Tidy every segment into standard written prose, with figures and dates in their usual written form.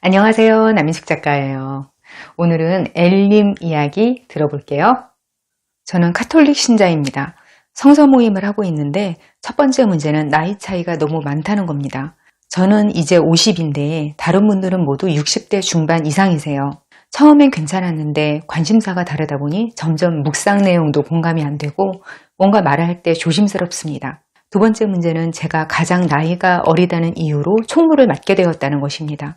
안녕하세요. 남인숙 작가예요. 오늘은 엘림 이야기 들어볼게요. 저는 카톨릭 신자입니다. 성서 모임을 하고 있는데 첫 번째 문제는 나이 차이가 너무 많다는 겁니다. 저는 이제 50인데 다른 분들은 모두 60대 중반 이상이세요. 처음엔 괜찮았는데 관심사가 다르다 보니 점점 묵상 내용도 공감이 안 되고 뭔가 말을 할 때 조심스럽습니다. 두 번째 문제는 제가 가장 나이가 어리다는 이유로 총무를 맡게 되었다는 것입니다.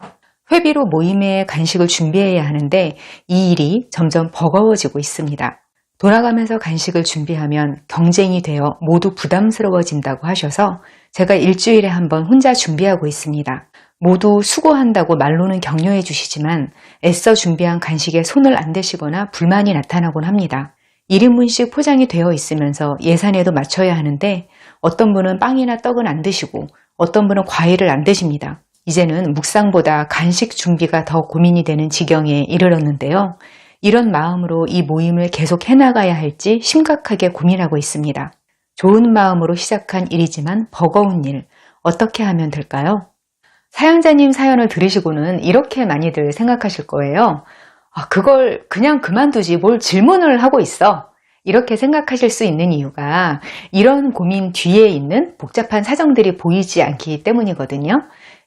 회비로 모임에 간식을 준비해야 하는데 이 일이 점점 버거워지고 있습니다. 돌아가면서 간식을 준비하면 경쟁이 되어 모두 부담스러워진다고 하셔서 제가 일주일에 한 번 혼자 준비하고 있습니다. 모두 수고한다고 말로는 격려해 주시지만 애써 준비한 간식에 손을 안 대시거나 불만이 나타나곤 합니다. 1인분씩 포장이 되어 있으면서 예산에도 맞춰야 하는데 어떤 분은 빵이나 떡은 안 드시고 어떤 분은 과일을 안 드십니다. 이제는 묵상보다 간식 준비가 더 고민이 되는 지경에 이르렀는데요. 이런 마음으로 이 모임을 계속 해나가야 할지 심각하게 고민하고 있습니다. 좋은 마음으로 시작한 일이지만 버거운 일, 어떻게 하면 될까요? 사연자님 사연을 들으시고는 이렇게 많이들 생각하실 거예요. 그걸 그냥 그만두지 뭘 질문을 하고 있어. 이렇게 생각하실 수 있는 이유가 이런 고민 뒤에 있는 복잡한 사정들이 보이지 않기 때문이거든요.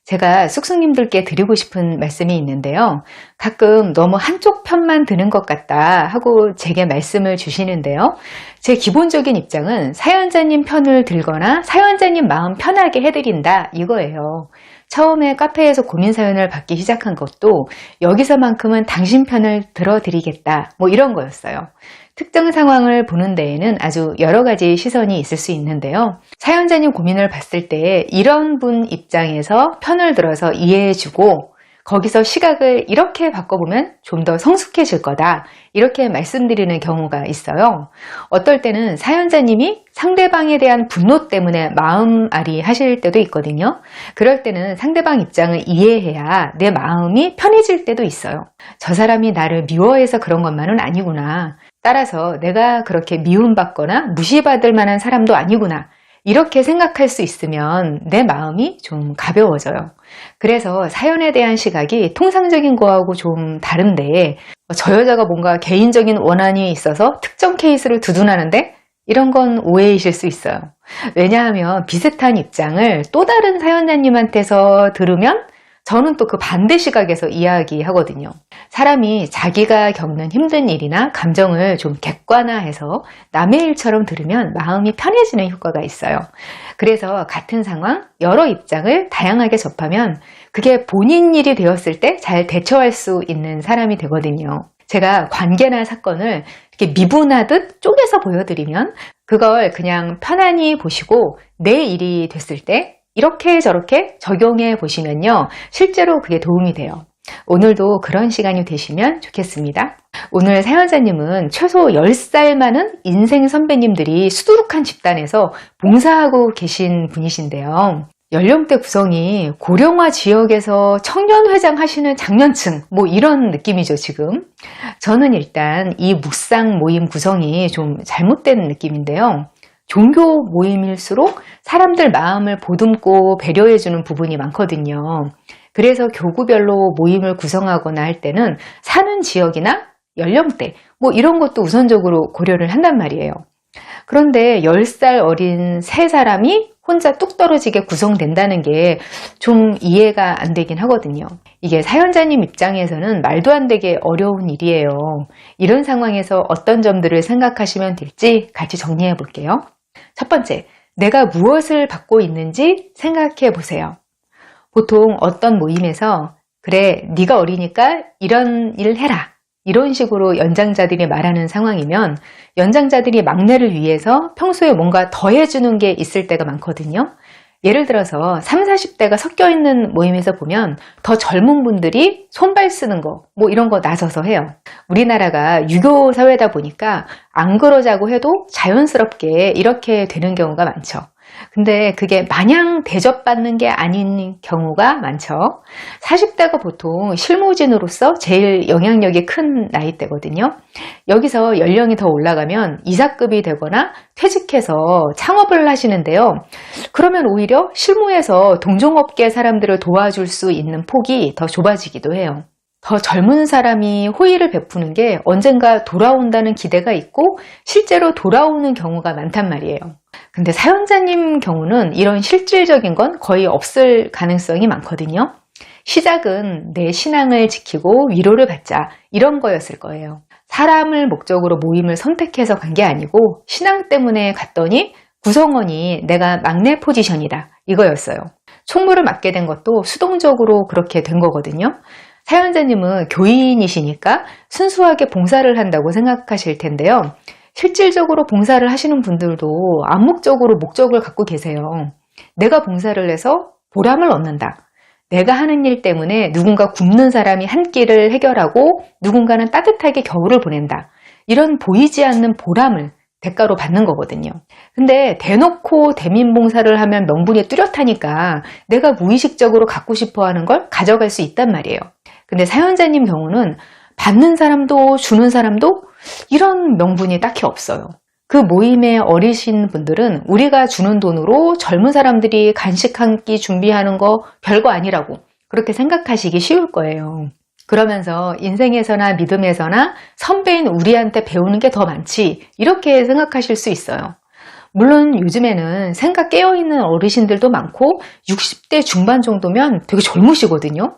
제가 쑥쑥님들께 드리고 싶은 말씀이 있는데요. 가끔 너무 한쪽 편만 드는 것 같다 하고 제게 말씀을 주시는데요. 제 기본적인 입장은 사연자님 편을 들거나 사연자님 마음 편하게 해드린다 이거예요. 처음에 카페에서 고민 사연을 받기 시작한 것도 여기서만큼은 당신 편을 들어드리겠다 뭐 이런 거였어요. 특정 상황을 보는 데에는 아주 여러 가지 시선이 있을 수 있는데요. 사연자님 고민을 봤을 때 이런 분 입장에서 편을 들어서 이해해주고 거기서 시각을 이렇게 바꿔보면 좀 더 성숙해질 거다 이렇게 말씀드리는 경우가 있어요. 어떨 때는 사연자님이 상대방에 대한 분노 때문에 마음앓이 하실 때도 있거든요. 그럴 때는 상대방 입장을 이해해야 내 마음이 편해질 때도 있어요. 저 사람이 나를 미워해서 그런 것만은 아니구나. 따라서 내가 그렇게 미움받거나 무시받을 만한 사람도 아니구나. 이렇게 생각할 수 있으면 내 마음이 좀 가벼워져요. 그래서 사연에 대한 시각이 통상적인 거하고 좀 다른데 저 여자가 뭔가 개인적인 원한이 있어서 특정 케이스를 두둔하는데 이런 건 오해이실 수 있어요. 왜냐하면 비슷한 입장을 또 다른 사연자님한테서 들으면 저는 또 그 반대 시각에서 이야기하거든요. 사람이 자기가 겪는 힘든 일이나 감정을 좀 객관화해서 남의 일처럼 들으면 마음이 편해지는 효과가 있어요. 그래서 같은 상황, 여러 입장을 다양하게 접하면 그게 본인 일이 되었을 때 잘 대처할 수 있는 사람이 되거든요. 제가 관계나 사건을 이렇게 미분하듯 쪼개서 보여드리면 그걸 그냥 편안히 보시고 내 일이 됐을 때 이렇게 저렇게 적용해 보시면요. 실제로 그게 도움이 돼요. 오늘도 그런 시간이 되시면 좋겠습니다. 오늘 사연자님은 최소 10살 많은 인생 선배님들이 수두룩한 집단에서 봉사하고 계신 분이신데요. 연령대 구성이 고령화 지역에서 청년회장 하시는 장년층 뭐 이런 느낌이죠 지금. 저는 일단 이 묵상 모임 구성이 좀 잘못된 느낌인데요. 종교 모임일수록 사람들 마음을 보듬고 배려해주는 부분이 많거든요. 그래서 교구별로 모임을 구성하거나 할 때는 사는 지역이나 연령대 뭐 이런 것도 우선적으로 고려를 한단 말이에요. 그런데 10살 어린 세 사람이 혼자 뚝 떨어지게 구성된다는 게 좀 이해가 안 되긴 하거든요. 이게 사연자님 입장에서는 말도 안 되게 어려운 일이에요. 이런 상황에서 어떤 점들을 생각하시면 될지 같이 정리해 볼게요. 첫 번째, 내가 무엇을 받고 있는지 생각해 보세요. 보통 어떤 모임에서 그래, 네가 어리니까 이런 일 해라. 이런 식으로 연장자들이 말하는 상황이면 연장자들이 막내를 위해서 평소에 뭔가 더 해주는 게 있을 때가 많거든요. 예를 들어서 30, 40대가 섞여 있는 모임에서 보면 더 젊은 분들이 손발 쓰는 거, 뭐 이런 거 나서서 해요. 우리나라가 유교 사회다 보니까 안 그러자고 해도 자연스럽게 이렇게 되는 경우가 많죠. 근데 그게 마냥 대접받는 게 아닌 경우가 많죠. 40대가 보통 실무진으로서 제일 영향력이 큰 나이대거든요. 여기서 연령이 더 올라가면 이사급이 되거나 퇴직해서 창업을 하시는데요. 그러면 오히려 실무에서 동종업계 사람들을 도와줄 수 있는 폭이 더 좁아지기도 해요. 더 젊은 사람이 호의를 베푸는 게 언젠가 돌아온다는 기대가 있고 실제로 돌아오는 경우가 많단 말이에요. 근데 사연자님 경우는 이런 실질적인 건 거의 없을 가능성이 많거든요. 시작은 내 신앙을 지키고 위로를 받자 이런 거였을 거예요. 사람을 목적으로 모임을 선택해서 간 게 아니고 신앙 때문에 갔더니 구성원이 내가 막내 포지션이다 이거였어요. 총무를 맡게 된 것도 수동적으로 그렇게 된 거거든요. 사연자님은 교인이시니까 순수하게 봉사를 한다고 생각하실 텐데요. 실질적으로 봉사를 하시는 분들도 암묵적으로 목적을 갖고 계세요. 내가 봉사를 해서 보람을 얻는다. 내가 하는 일 때문에 누군가 굶는 사람이 한 끼를 해결하고 누군가는 따뜻하게 겨울을 보낸다. 이런 보이지 않는 보람을 대가로 받는 거거든요. 근데 대놓고 대민봉사를 하면 명분이 뚜렷하니까 내가 무의식적으로 갖고 싶어 하는 걸 가져갈 수 있단 말이에요. 근데 사연자님 경우는 받는 사람도 주는 사람도 이런 명분이 딱히 없어요. 그 모임에 어리신 분들은 우리가 주는 돈으로 젊은 사람들이 간식 한 끼 준비하는 거 별거 아니라고 그렇게 생각하시기 쉬울 거예요. 그러면서 인생에서나 믿음에서나 선배인 우리한테 배우는 게 더 많지 이렇게 생각하실 수 있어요. 물론 요즘에는 생각 깨어있는 어르신들도 많고 60대 중반 정도면 되게 젊으시거든요.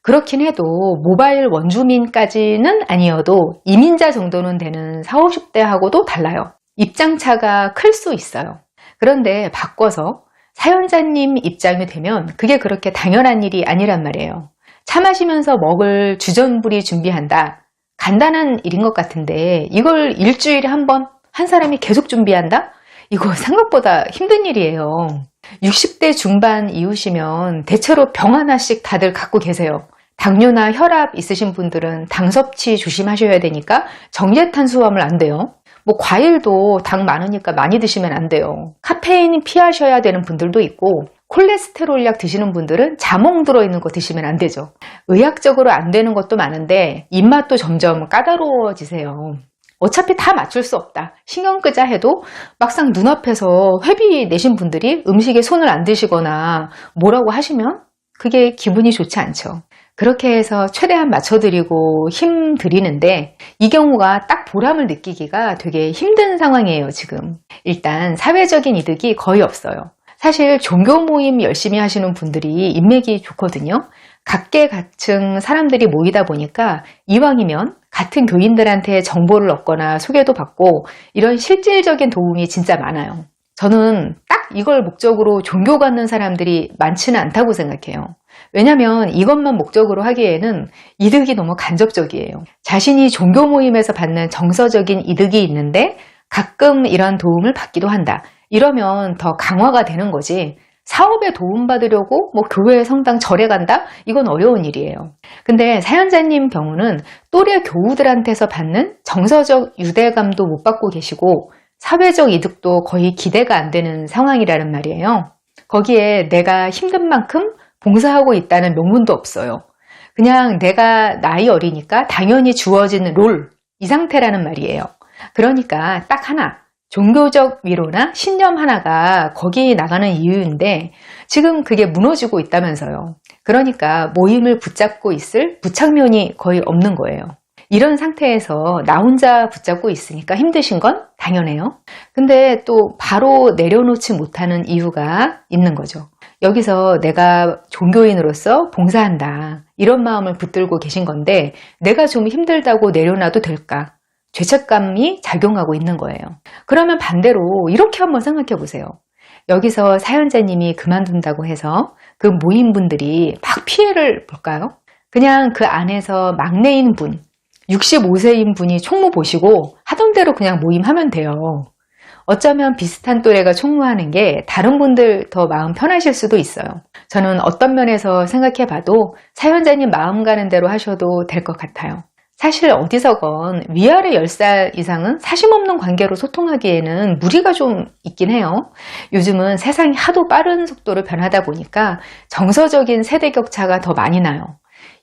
그렇긴 해도 모바일 원주민까지는 아니어도 이민자 정도는 되는 40, 50대하고도 달라요. 입장차가 클 수 있어요. 그런데 바꿔서 사연자님 입장이 되면 그게 그렇게 당연한 일이 아니란 말이에요. 차 마시면서 먹을 주전부리 준비한다. 간단한 일인 것 같은데 이걸 일주일에 한 번 한 사람이 계속 준비한다? 이거 생각보다 힘든 일이에요. 60대 중반 이후시면 대체로 병 하나씩 다들 갖고 계세요. 당뇨나 혈압 있으신 분들은 당 섭취 조심하셔야 되니까 정제탄수화물 안 돼요. 뭐 과일도 당 많으니까 많이 드시면 안 돼요. 카페인 피하셔야 되는 분들도 있고 콜레스테롤 약 드시는 분들은 자몽 들어있는 거 드시면 안 되죠. 의학적으로 안 되는 것도 많은데 입맛도 점점 까다로워지세요. 어차피 다 맞출 수 없다. 신경 끄자 해도 막상 눈앞에서 회비 내신 분들이 음식에 손을 안 대시거나 뭐라고 하시면 그게 기분이 좋지 않죠. 그렇게 해서 최대한 맞춰드리고 힘 드리는데 이 경우가 딱 보람을 느끼기가 되게 힘든 상황이에요, 지금. 일단 사회적인 이득이 거의 없어요. 사실 종교 모임 열심히 하시는 분들이 인맥이 좋거든요. 각계각층 사람들이 모이다 보니까 이왕이면 같은 교인들한테 정보를 얻거나 소개도 받고 이런 실질적인 도움이 진짜 많아요. 저는 딱 이걸 목적으로 종교 갖는 사람들이 많지는 않다고 생각해요. 왜냐면 이것만 목적으로 하기에는 이득이 너무 간접적이에요. 자신이 종교 모임에서 받는 정서적인 이득이 있는데 가끔 이런 도움을 받기도 한다. 이러면 더 강화가 되는 거지. 사업에 도움받으려고 뭐 교회 성당 절에 간다? 이건 어려운 일이에요. 근데 사연자님 경우는 또래 교우들한테서 받는 정서적 유대감도 못 받고 계시고 사회적 이득도 거의 기대가 안 되는 상황이라는 말이에요. 거기에 내가 힘든 만큼 봉사하고 있다는 명분도 없어요. 그냥 내가 나이 어리니까 당연히 주어진 롤, 이 상태라는 말이에요. 그러니까 딱 하나, 종교적 위로나 신념 하나가 거기 나가는 이유인데 지금 그게 무너지고 있다면서요. 그러니까 모임을 붙잡고 있을 부착면이 거의 없는 거예요. 이런 상태에서 나 혼자 붙잡고 있으니까 힘드신 건 당연해요. 근데 또 바로 내려놓지 못하는 이유가 있는 거죠. 여기서 내가 종교인으로서 봉사한다 이런 마음을 붙들고 계신 건데 내가 좀 힘들다고 내려놔도 될까? 죄책감이 작용하고 있는 거예요. 그러면 반대로 이렇게 한번 생각해 보세요. 여기서 사연자님이 그만둔다고 해서 그 모임분들이 막 피해를 볼까요? 그냥 그 안에서 막내인 분, 65세인 분이 총무 보시고 하던 대로 그냥 모임하면 돼요. 어쩌면 비슷한 또래가 총무하는 게 다른 분들 더 마음 편하실 수도 있어요. 저는 어떤 면에서 생각해 봐도 사연자님 마음 가는 대로 하셔도 될 것 같아요. 사실 어디서건 위아래 10살 이상은 사심없는 관계로 소통하기에는 무리가 좀 있긴 해요. 요즘은 세상이 하도 빠른 속도로 변하다 보니까 정서적인 세대 격차가 더 많이 나요.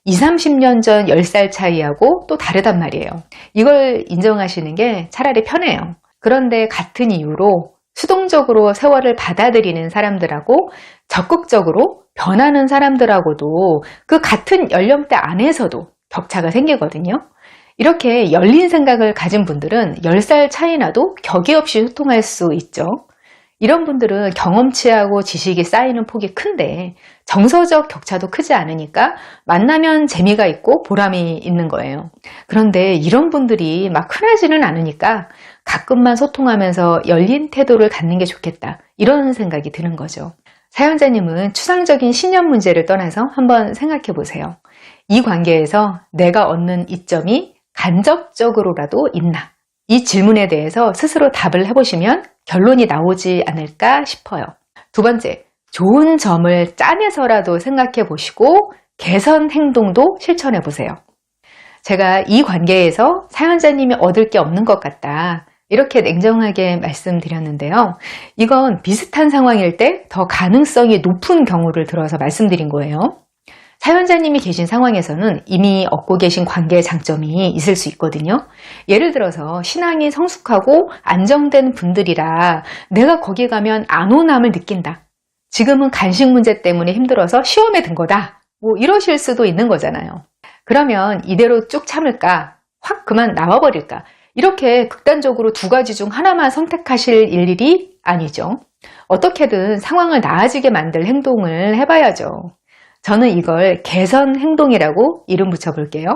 20, 30년 전 10살 차이하고 또 다르단 말이에요. 이걸 인정하시는 게 차라리 편해요. 그런데 같은 이유로 수동적으로 세월을 받아들이는 사람들하고 적극적으로 변하는 사람들하고도 그 같은 연령대 안에서도 격차가 생기거든요. 이렇게 열린 생각을 가진 분들은 10살 차이 나도 격의 없이 소통할 수 있죠. 이런 분들은 경험치하고 지식이 쌓이는 폭이 큰데 정서적 격차도 크지 않으니까 만나면 재미가 있고 보람이 있는 거예요. 그런데 이런 분들이 막 흔하지는 않으니까 가끔만 소통하면서 열린 태도를 갖는 게 좋겠다, 이런 생각이 드는 거죠. 사연자님은 추상적인 신념 문제를 떠나서 한번 생각해 보세요. 이 관계에서 내가 얻는 이점이 간접적으로라도 있나? 이 질문에 대해서 스스로 답을 해보시면 결론이 나오지 않을까 싶어요. 두 번째, 좋은 점을 짜내서라도 생각해 보시고 개선 행동도 실천해 보세요. 제가 이 관계에서 사연자님이 얻을 게 없는 것 같다, 이렇게 냉정하게 말씀드렸는데요. 이건 비슷한 상황일 때 더 가능성이 높은 경우를 들어서 말씀드린 거예요. 사연자님이 계신 상황에서는 이미 얻고 계신 관계의 장점이 있을 수 있거든요. 예를 들어서 신앙이 성숙하고 안정된 분들이라 내가 거기 가면 안온함을 느낀다. 지금은 간식 문제 때문에 힘들어서 시험에 든 거다. 이러실 수도 있는 거잖아요. 그러면 이대로 쭉 참을까? 확 그만 나와버릴까? 이렇게 극단적으로 두 가지 중 하나만 선택하실 일이 아니죠. 어떻게든 상황을 나아지게 만들 행동을 해봐야죠. 저는 이걸 개선 행동이라고 이름 붙여볼게요.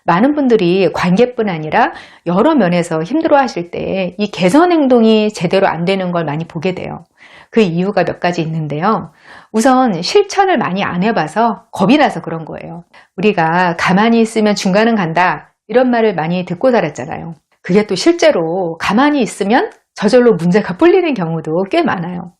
많은 분들이 관계뿐 아니라 여러 면에서 힘들어 하실 때 이 개선 행동이 제대로 안 되는 걸 많이 보게 돼요. 그 이유가 몇 가지 있는데요. 우선 실천을 많이 안 해봐서 겁이 나서 그런 거예요. 우리가 가만히 있으면 중간은 간다, 이런 말을 많이 듣고 살았잖아요. 그게 또 실제로 가만히 있으면 저절로 문제가 풀리는 경우도 꽤 많아요.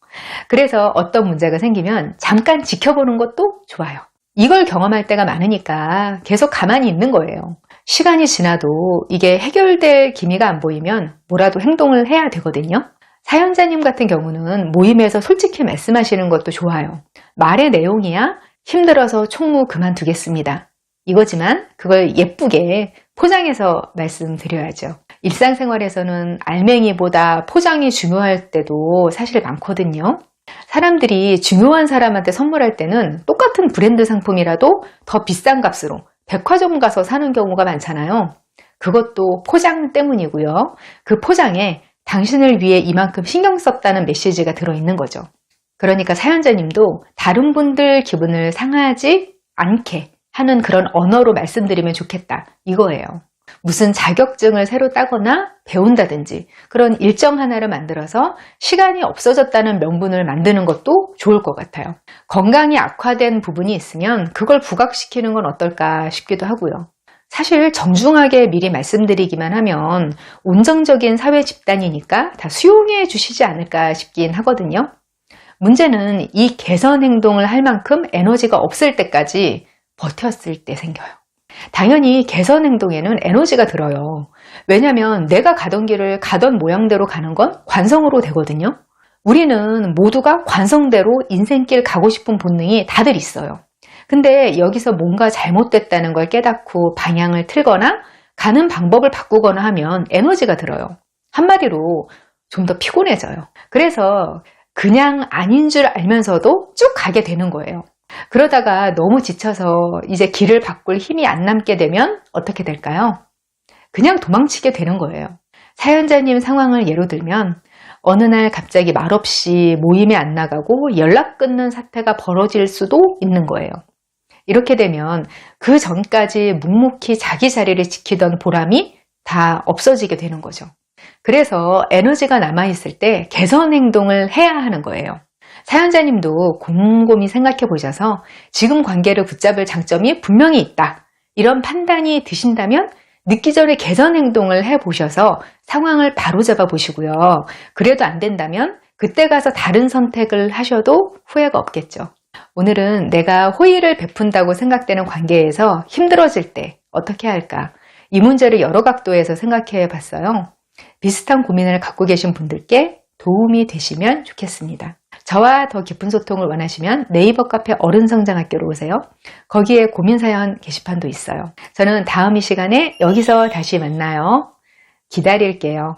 그래서 어떤 문제가 생기면 잠깐 지켜보는 것도 좋아요. 이걸 경험할 때가 많으니까 계속 가만히 있는 거예요. 시간이 지나도 이게 해결될 기미가 안 보이면 뭐라도 행동을 해야 되거든요. 사연자님 같은 경우는 모임에서 솔직히 말씀하시는 것도 좋아요. 말의 내용이야 힘들어서 총무 그만두겠습니다, 이거지만 그걸 예쁘게 포장해서 말씀드려야죠. 일상생활에서는 알맹이보다 포장이 중요할 때도 사실 많거든요. 사람들이 중요한 사람한테 선물할 때는 똑같은 브랜드 상품이라도 더 비싼 값으로 백화점 가서 사는 경우가 많잖아요. 그것도 포장 때문이고요. 그 포장에 당신을 위해 이만큼 신경 썼다는 메시지가 들어있는 거죠. 그러니까 사연자님도 다른 분들 기분을 상하지 않게 하는 그런 언어로 말씀드리면 좋겠다, 이거예요. 무슨 자격증을 새로 따거나 배운다든지 그런 일정 하나를 만들어서 시간이 없어졌다는 명분을 만드는 것도 좋을 것 같아요. 건강이 악화된 부분이 있으면 그걸 부각시키는 건 어떨까 싶기도 하고요. 사실 정중하게 미리 말씀드리기만 하면 온정적인 사회 집단이니까 다 수용해 주시지 않을까 싶긴 하거든요. 문제는 이 개선 행동을 할 만큼 에너지가 없을 때까지 버텼을 때 생겨요. 당연히 개선 행동에는 에너지가 들어요. 왜냐하면 내가 가던 길을 가던 모양대로 가는 건 관성으로 되거든요. 우리는 모두가 관성대로 인생길 가고 싶은 본능이 다들 있어요. 근데 여기서 뭔가 잘못됐다는 걸 깨닫고 방향을 틀거나 가는 방법을 바꾸거나 하면 에너지가 들어요. 한마디로 좀 더 피곤해져요. 그래서 그냥 아닌 줄 알면서도 쭉 가게 되는 거예요. 그러다가 너무 지쳐서 이제 길을 바꿀 힘이 안 남게 되면 어떻게 될까요? 그냥 도망치게 되는 거예요. 사연자님 상황을 예로 들면 어느 날 갑자기 말없이 모임에 안 나가고 연락 끊는 사태가 벌어질 수도 있는 거예요. 이렇게 되면 그 전까지 묵묵히 자기 자리를 지키던 보람이 다 없어지게 되는 거죠. 그래서 에너지가 남아있을 때 개선 행동을 해야 하는 거예요. 사연자님도 곰곰이 생각해 보셔서 지금 관계를 붙잡을 장점이 분명히 있다, 이런 판단이 드신다면 늦기 전에 개선 행동을 해보셔서 상황을 바로잡아 보시고요. 그래도 안 된다면 그때 가서 다른 선택을 하셔도 후회가 없겠죠. 오늘은 내가 호의를 베푼다고 생각되는 관계에서 힘들어질 때 어떻게 할까, 이 문제를 여러 각도에서 생각해 봤어요. 비슷한 고민을 갖고 계신 분들께 도움이 되시면 좋겠습니다. 저와 더 깊은 소통을 원하시면 네이버 카페 어른성장학교로 오세요. 거기에 고민사연 게시판도 있어요. 저는 다음 이 시간에 여기서 다시 만나요. 기다릴게요.